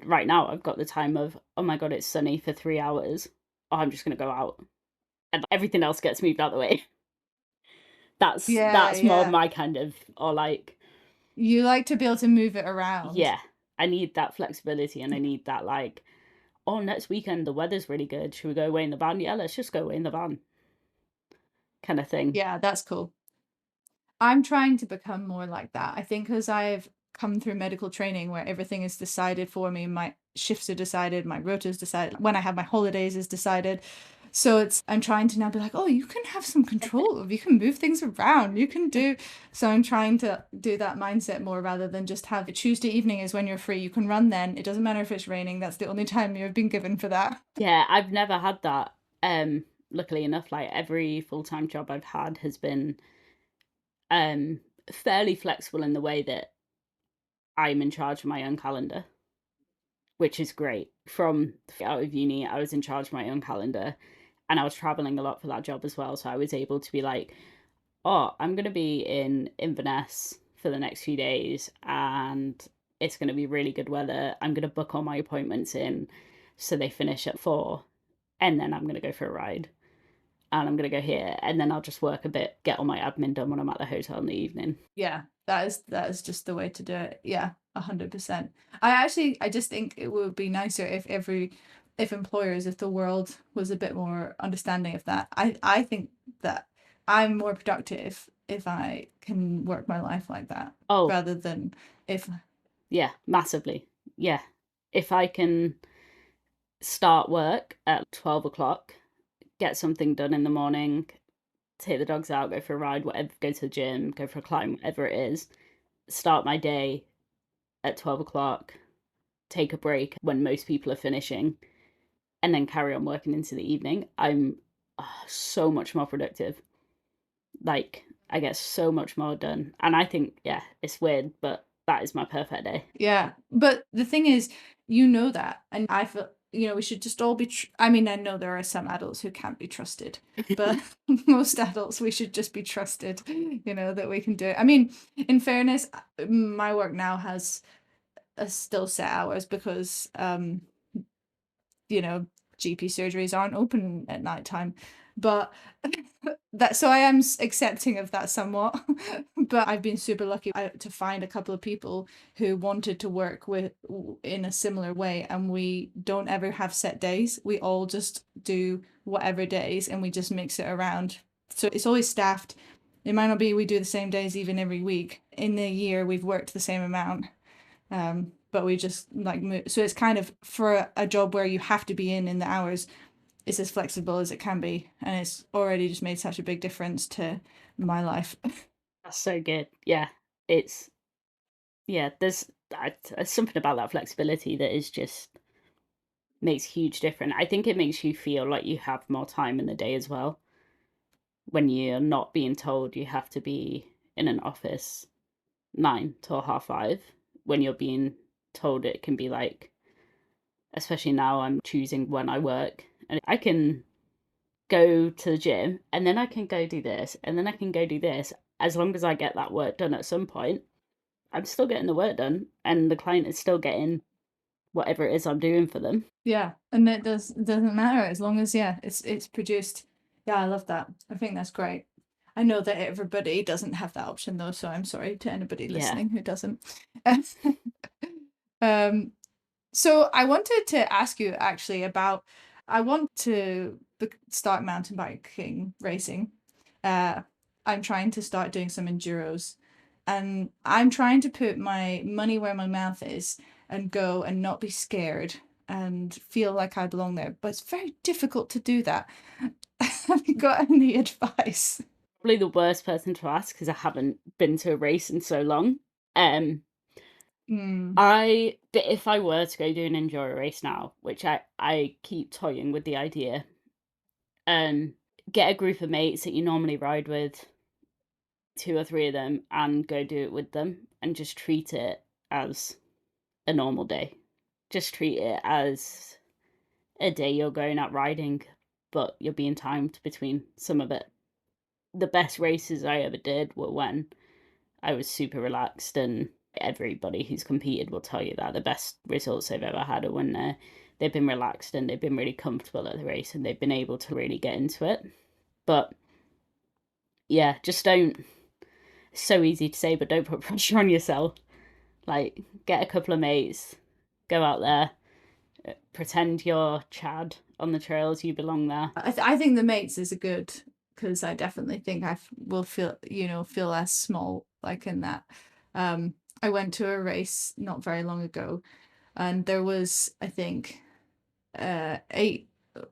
right now, I've got the time of, oh my God, it's sunny for 3 hours. Oh, I'm just going to go out. And everything else gets moved out the way. Yeah, That's more yeah. my kind of, or like, You like to be able to move it around. yeah, I need that flexibility and I need that like, oh, next weekend the weather's really good. Should we go away in the van? Yeah, let's just go away in the van kind of thing. Yeah, that's cool. I'm trying to become more like that. I think because I've come through medical training where everything is decided for me, my shifts are decided, my rota is decided, when I have my holidays is decided. So I'm trying to now be like, oh, you can have some control, you can move things around, you can do. So I'm trying to do that mindset more rather than just have Tuesday evening is when you're free. You can run then. It doesn't matter if it's raining. That's the only time you've been given for that. Yeah, I've never had that. Luckily enough, like every full-time job I've had has been um fairly flexible in the way that I'm in charge of my own calendar, which is great. From out of uni, I was in charge of my own calendar and I was traveling a lot for that job as well. So I was able to be like, oh, I'm going to be in Inverness for the next few days and it's going to be really good weather. I'm going to book all my appointments in so they finish at 4 and then I'm going to go for a ride and I'm going to go here and then I'll just work a bit, get all my admin done when I'm at the hotel in the evening. Yeah, that is just the way to do it. Yeah, 100%. I just think it would be nicer if employers, if the world was a bit more understanding of that. I think that I'm more productive if I can work my life like that Oh, rather than if yeah, massively. Yeah. If I can start work at 12 o'clock, get something done in the morning, take the dogs out, go for a ride, whatever, go to the gym, go for a climb, whatever it is, start my day at 12 o'clock, take a break when most people are finishing, and then carry on working into the evening, I'm so much more productive. Like, I get so much more done. And I think, yeah, it's weird, but that is my perfect day. yeah. But the thing is, you know that, and I feel we should just all be. I mean, I know there are some adults who can't be trusted, but most adults we should just be trusted. That we can do it. I mean, in fairness, my work now has still set hours because GP surgeries aren't open at nighttime. But so I am accepting of that somewhat. But I've been super lucky to find a couple of people who wanted to work in a similar way, and we don't ever have set days. We all just do whatever days, and we just mix it around. So it's always staffed. It might not be we do the same days even every week. In the year, we've worked the same amount. But we just like move. So it's kind of for a job where you have to be in the hours, it's as flexible as it can be, and it's already just made such a big difference to my life. That's so good. Yeah, it's there's something about that flexibility that is just makes huge difference. I think it makes you feel like you have more time in the day as well when you're not being told you have to be in an office 9 till 5:30, when you're being told it can be like, especially now I'm choosing when I work, and I can go to the gym and then I can go do this and then I can go do this. As long as I get that work done at some point, I'm still getting the work done and the client is still getting whatever it is I'm doing for them. Yeah, and it doesn't matter as long as it's produced. Yeah, I love that. I think that's great. I know that everybody doesn't have that option though, so I'm sorry to anybody listening who doesn't. So I wanted to ask you actually about, I want to start mountain biking racing. I'm trying to start doing some enduros, and I'm trying to put my money where my mouth is and go and not be scared and feel like I belong there. But it's very difficult to do that. Have you got any advice? Probably the worst person to ask because I haven't been to a race in so long. Mm, But if I were to go do an enduro race now, which I keep toying with the idea, get a group of mates that you normally ride with, 2 or 3 of them, and go do it with them, and just treat it as a normal day. Just treat it as a day you're going out riding, but you're being timed between some of it. The best races I ever did were when I was super relaxed, and everybody who's competed will tell you that the best results they've ever had are when they've been relaxed and they've been really comfortable at the race and they've been able to really get into it. But yeah, just don't. It's so easy to say, but don't put pressure on yourself. Like, get a couple of mates, go out there, pretend you're Chad on the trails, you belong there. I think the mates is a good, because I definitely think will feel less small like in that. I went to a race not very long ago, and there was, I think, 8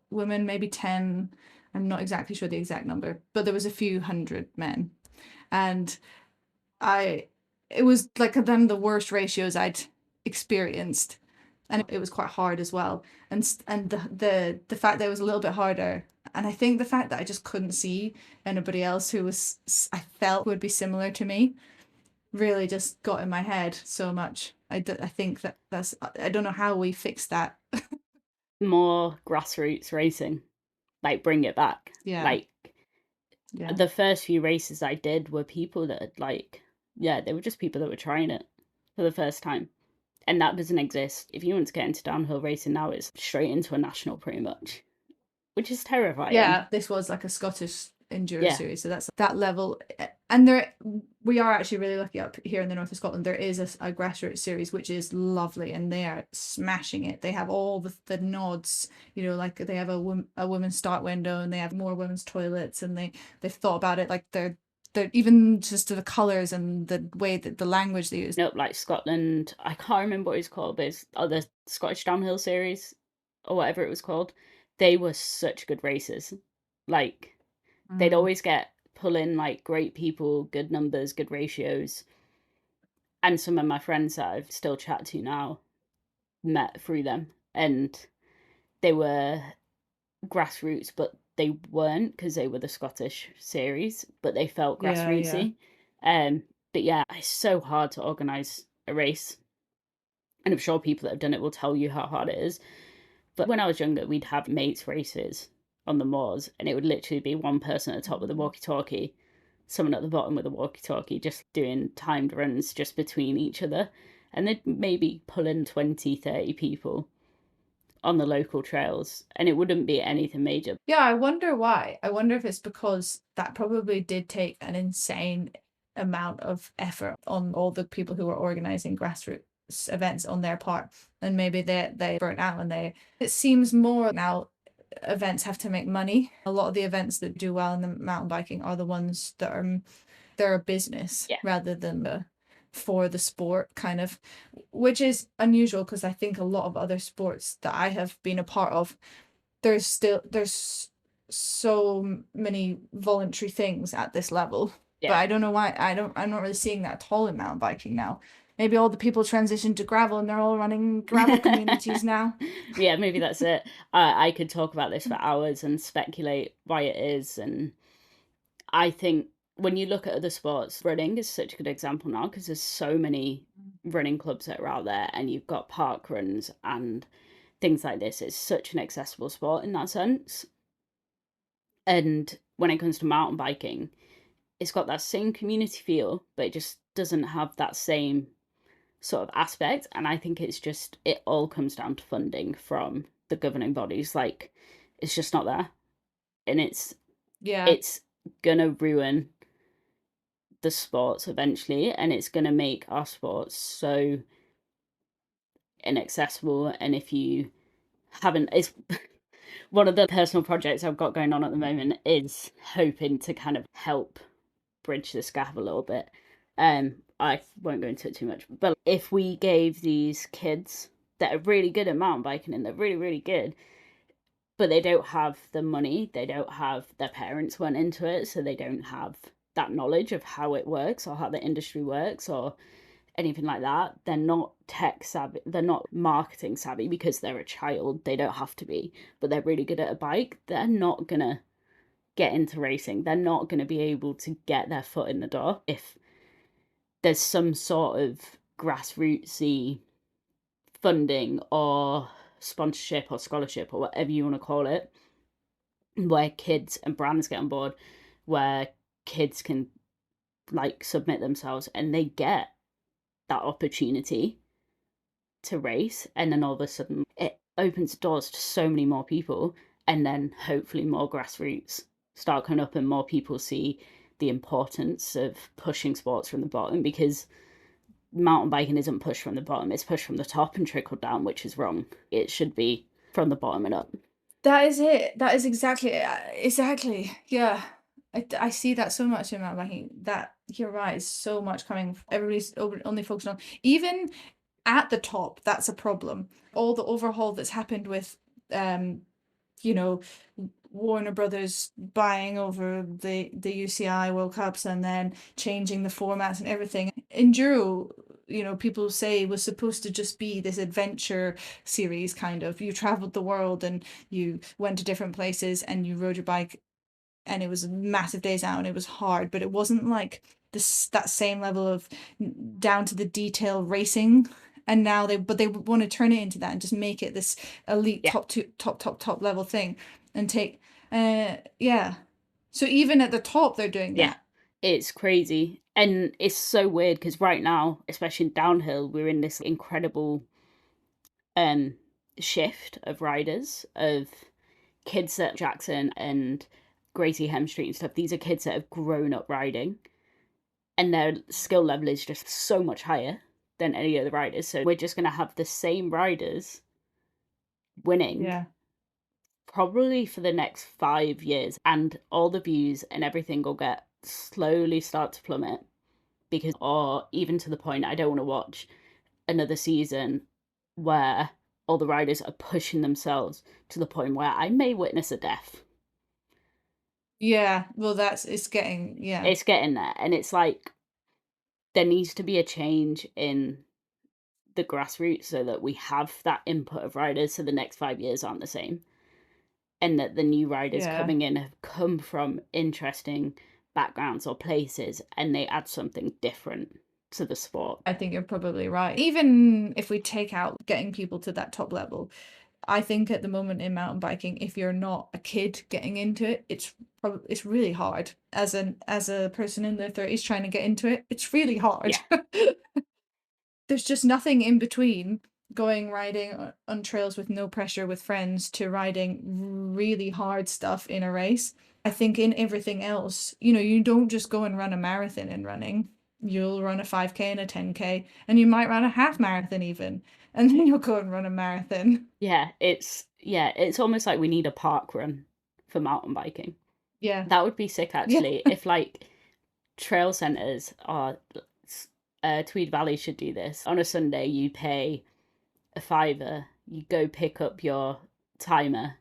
women, maybe 10. I'm not exactly sure the exact number, but there was a few hundred men, and it was like them the worst ratios I'd experienced, and it was quite hard as well. And the fact that it was a little bit harder, and I think the fact that I just couldn't see anybody else who I felt would be similar to me, really just got in my head so much. I think that's, I don't know how we fix that. More grassroots racing, like bring it back. Yeah. Like, Yeah. the first few races I did were people that they were just people that were trying it for the first time. And that doesn't exist. If you want to get into downhill racing now, it's straight into a national pretty much, which is terrifying. Yeah, this was like a Scottish enduro series, so that's that level. And we are actually really lucky up here in the north of Scotland. There is a grassroots series which is lovely, and they are smashing it. They have all the nods, like they have a women's start window, and they have more women's toilets, and they've thought about it, like they're even just the colours and the way that the language they use. Nope, like Scotland, I can't remember what it's called, but it's the Scottish Downhill Series or whatever it was called. They were such good races. Like, they'd always pull in like great people, good numbers, good ratios. And some of my friends that I've still chat to now met through them, and they were grassroots, but they weren't because they were the Scottish series, but they felt grassrootsy. But yeah, it's so hard to organise a race, and I'm sure people that have done it will tell you how hard it is. But when I was younger, we'd have mates races on the moors, and it would literally be one person at the top with a walkie-talkie, someone at the bottom with a walkie-talkie, just doing timed runs just between each other, and they'd maybe pull in 20, 30 people. on the local trails, and it wouldn't be anything major. Yeah, I wonder why. I wonder if it's because that probably did take an insane amount of effort on all the people who were organizing grassroots events on their part, and maybe they burnt out, and it seems more now events have to make money. A lot of the events that do well in the mountain biking are the ones that are they're a business Yeah. rather than for the sport kind of, which is unusual because I think a lot of other sports that I have been a part of, there's so many voluntary things at this level. But Yeah. I don't know why I'm not really seeing that at all in mountain biking now. Maybe all the people transitioned to gravel and they're all running gravel communities now. Yeah, maybe that's it. I could talk about this for hours and speculate why it is. And I think when you look at other sports, running is such a good example now because there's so many running clubs that are out there, and you've got park runs and things like this. It's such an accessible sport in that sense. And when it comes to mountain biking, it's got that same community feel, but it just doesn't have that same sort of aspect. And I think it's just, it all comes down to funding from the governing bodies. Like, it's just not there. And Yeah. it's gonna ruin the sports eventually, and it's gonna make our sports so inaccessible. And if you haven't, it's one of the personal projects I've got going on at the moment is hoping to kind of help bridge this gap a little bit. I won't go into it too much, but if we gave these kids that are really good at mountain biking and they're really, really good, but they don't have the money, they don't have, their parents went into it, so they don't have that knowledge of how it works or how the industry works or anything like that. They're not tech savvy, they're not marketing savvy because they're a child, they don't have to be, but they're really good at a bike. They're not gonna get into racing. They're not going to be able to get their foot in the door if there's some sort of grassrootsy funding or sponsorship or scholarship or whatever you want to call it, where kids and brands get on board, where kids can like submit themselves and they get that opportunity to race, and then all of a sudden it opens doors to so many more people, and then hopefully more grassroots start coming up and more people see the importance of pushing sports from the bottom, because mountain biking isn't pushed from the bottom, it's pushed from the top and trickled down, which is wrong. It should be from the bottom and up. That is it. That is exactly it. Exactly. Yeah. I see that so much in mountain biking. That you're right. It's so much coming. Everybody's only focused on, even at the top. That's a problem. All the overhaul that's happened with, you know, Warner Brothers buying over the UCI World Cups and then changing the formats and everything. Enduro, people say was supposed to just be this adventure series kind of. You traveled the world and you went to different places and you rode your bike, and it was massive days out and it was hard, but it wasn't like that same level of down to the detail racing. And now they want to turn it into that and just make it this elite Yeah. top level thing and take yeah. So even at the top they're doing that. Yeah, it's crazy. And it's so weird because right now, especially in downhill, we're in this incredible um shift of riders, of kids that Jackson and Gracie Hemstreet and stuff. These are kids that have grown up riding, and their skill level is just so much higher than any other riders. So we're just going to have the same riders winning Yeah. probably for the next 5 years, and all the views and everything will get slowly start to plummet, because, or even to the point I don't want to watch another season where all the riders are pushing themselves to the point where I may witness a death. Yeah, well it's getting, yeah. It's getting there, and it's like there needs to be a change in the grassroots so that we have that input of riders so the next 5 years aren't the same, and that the new riders Yeah. coming in have come from interesting backgrounds or places and they add something different to the sport. I think you're probably right. Even if we take out getting people to that top level, I think at the moment in mountain biking, if you're not a kid getting into it, it's really hard. As a person in their 30s trying to get into it, it's really hard. Yeah. There's just nothing in between. going riding on trails with no pressure with friends to riding really hard stuff in a race. I think in everything else, you don't just go and run a marathon in running. You'll run a 5K and a 10K, and you might run a half marathon even, and then you'll go and run a marathon. It's almost like we need a park run for mountain biking. Yeah. That would be sick Yeah. actually. If like trail centers are Tweed Valley should do this. On a Sunday you pay a fiver, you go pick up your timer,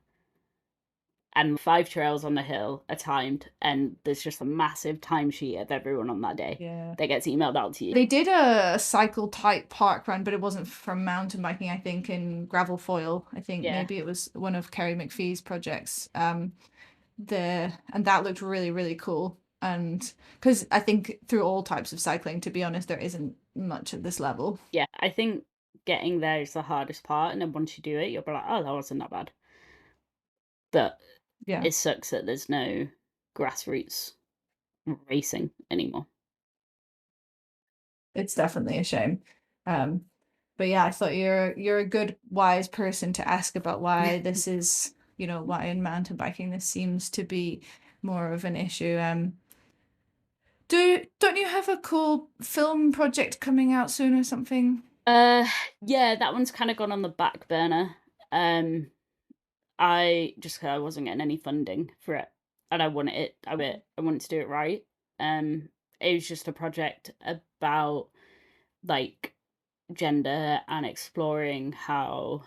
and 5 trails on the hill are timed, and there's just a massive timesheet of everyone on that day Yeah. that gets emailed out to you. They did a cycle type park run, but it wasn't from mountain biking, I think, in gravel foil. I think Yeah. maybe it was one of Kerry McPhee's projects. And that looked really, really cool. And because I think through all types of cycling, to be honest, there isn't much at this level. Yeah, I think getting there is the hardest part, and then once you do it, you'll be like, oh, that wasn't that bad. But Yeah, it sucks that there's no grassroots racing anymore. it's definitely a shame. Um, but yeah, I thought you're a good, wise person to ask about why this is, why in mountain biking this seems to be more of an issue. Don't you have a cool film project coming out soon or something? Yeah, that one's kind of gone on the back burner. I wasn't getting any funding for it, and I wanted it. I wanted to do it right. Um, it was just a project about like gender and exploring how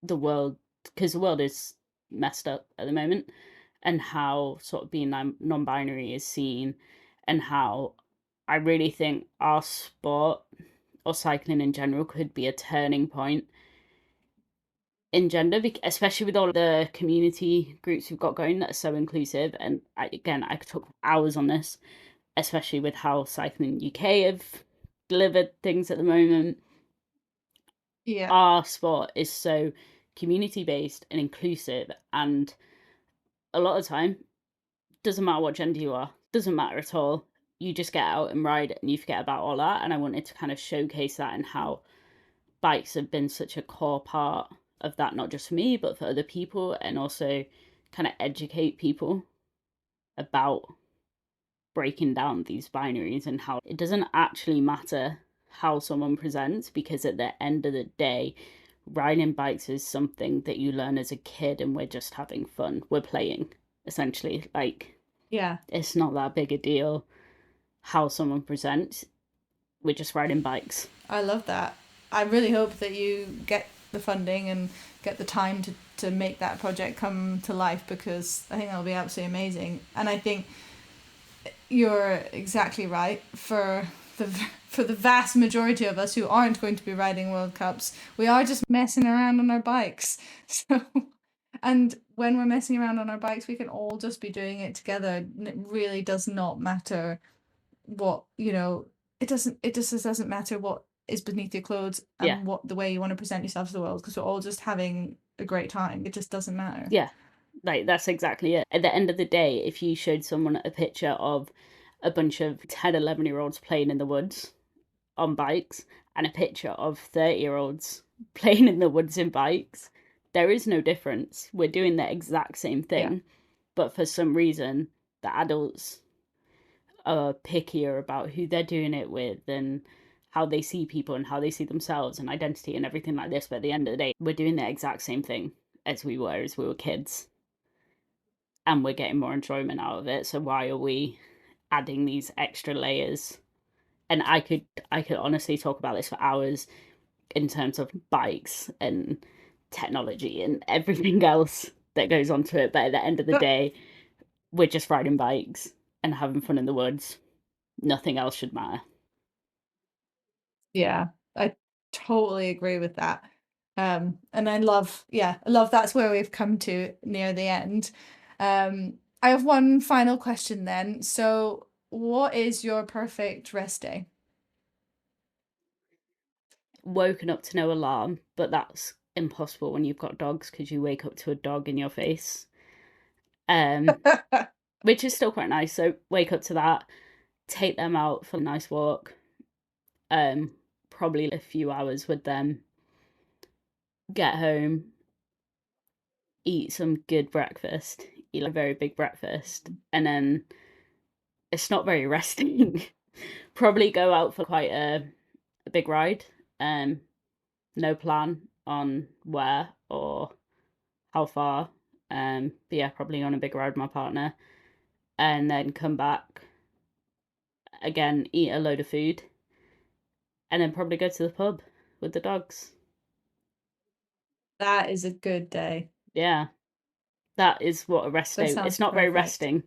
the world, because the world is messed up at the moment, and how sort of being non-binary is seen, and how I really think our sport or cycling in general could be a turning point in gender, especially with all the community groups we've got going that are so inclusive. And I could talk hours on this, especially with how Cycling UK have delivered things at the moment. Yeah. Our sport is so community based and inclusive, and a lot of the time, doesn't matter what gender you are, doesn't matter at all. You just get out and ride and you forget about all that. And I wanted to kind of showcase that and how bikes have been such a core part of that, not just for me, but for other people, and also kind of educate people about breaking down these binaries and how it doesn't actually matter how someone presents, because at the end of the day, riding bikes is something that you learn as a kid, and we're just having fun. We're playing, essentially. Like, Yeah. it's not that big a deal how someone presents. We're just riding bikes. I love that. I really hope that you get the funding and get the time to make that project come to life, because I think that'll be absolutely amazing. And I think you're exactly right. For the vast majority of us who aren't going to be riding World Cups, we are just messing around on our bikes. So, and when we're messing around on our bikes, we can all just be doing it together. And it really does not matter what, it just doesn't matter what is beneath your clothes Yeah. and what the way you want to present yourself to the world, because we're all just having a great time. It just doesn't matter. Yeah. Like, that's exactly it. At the end of the day, if you showed someone a picture of a bunch of 10, 11-year-olds playing in the woods on bikes and a picture of 30-year-olds playing in the woods in bikes, there is no difference. We're doing the exact same thing. Yeah. But for some reason, the adults are pickier about who they're doing it with and how they see people and how they see themselves and identity and everything like this. But at the end of the day, we're doing the exact same thing as we were kids, and we're getting more enjoyment out of it. So why are we adding these extra layers? And I could honestly talk about this for hours in terms of bikes and technology and everything else that goes onto it. But at the end of the But day, we're just riding bikes and having fun in the woods. Nothing else should matter. yeah, I totally agree with that. And I love that's where we've come to near the end. I have one final question then. So, what is your perfect rest day? Woken up to no alarm, but that's impossible when you've got dogs because you wake up to a dog in your face. Which is still quite nice. So wake up to that, take them out for a nice walk, um, probably a few hours with them, get home, eat some good breakfast, eat like a very big breakfast, and then it's not very resting. Probably go out for quite a big ride. Um, no plan on where or how far. But yeah, probably on a big ride with my partner, and then come back again, eat a load of food, and then probably go to the pub with the dogs. That is a good day. Yeah, that is what a rest That day. sounds It's not very perfect. resting.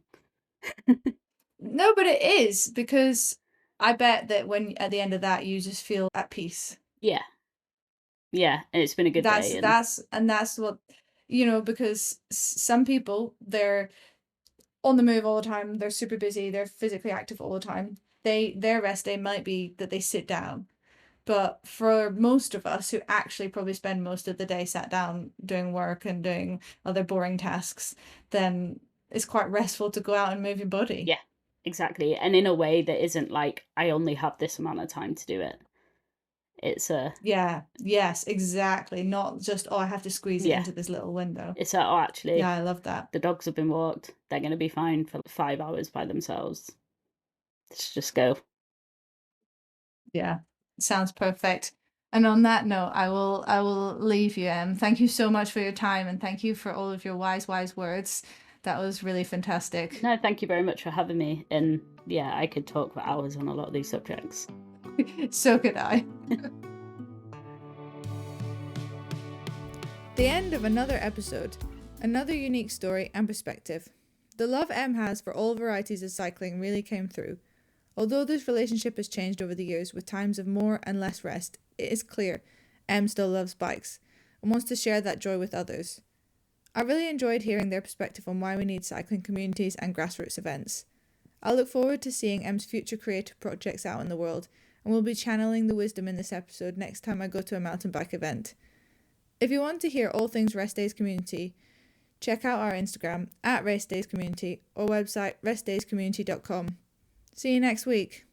No, but it is, because I bet that when at the end of that you just feel at peace. Yeah, yeah, and it's been a good day, and That's what, because some people, they're on the move all the time, they're super busy, they're physically active all the time. Their rest day might be that they sit down. But for most of us who actually probably spend most of the day sat down doing work and doing other boring tasks, then it's quite restful to go out and move your body. yeah, exactly. And in a way that isn't like I only have this amount of time to do it. It's a Yeah, yes, exactly. Not just, oh, I have to squeeze it yeah, into this little window. it's a oh Yeah, actually I love that. the dogs have been walked. They're gonna be fine for 5 hours by themselves. Let's just go. Yeah, sounds perfect. And on that note, I will leave you. Thank you so much for your time, and thank you for all of your wise words. That was really fantastic. No, thank you very much for having me. And yeah, I could talk for hours on a lot of these subjects. So could I. The end of another episode, another unique story and perspective. The love Em has for all varieties of cycling really came through. Although this relationship has changed over the years with times of more and less rest, it is clear Em still loves bikes and wants to share that joy with others. I really enjoyed hearing their perspective on why we need cycling communities and grassroots events. I look forward to seeing Em's future creative projects out in the world, and will be channeling the wisdom in this episode next time I go to a mountain bike event. If you want to hear all things Rest Days Community, check out our Instagram @RestDaysCommunity or website restdayscommunity.com. See you next week.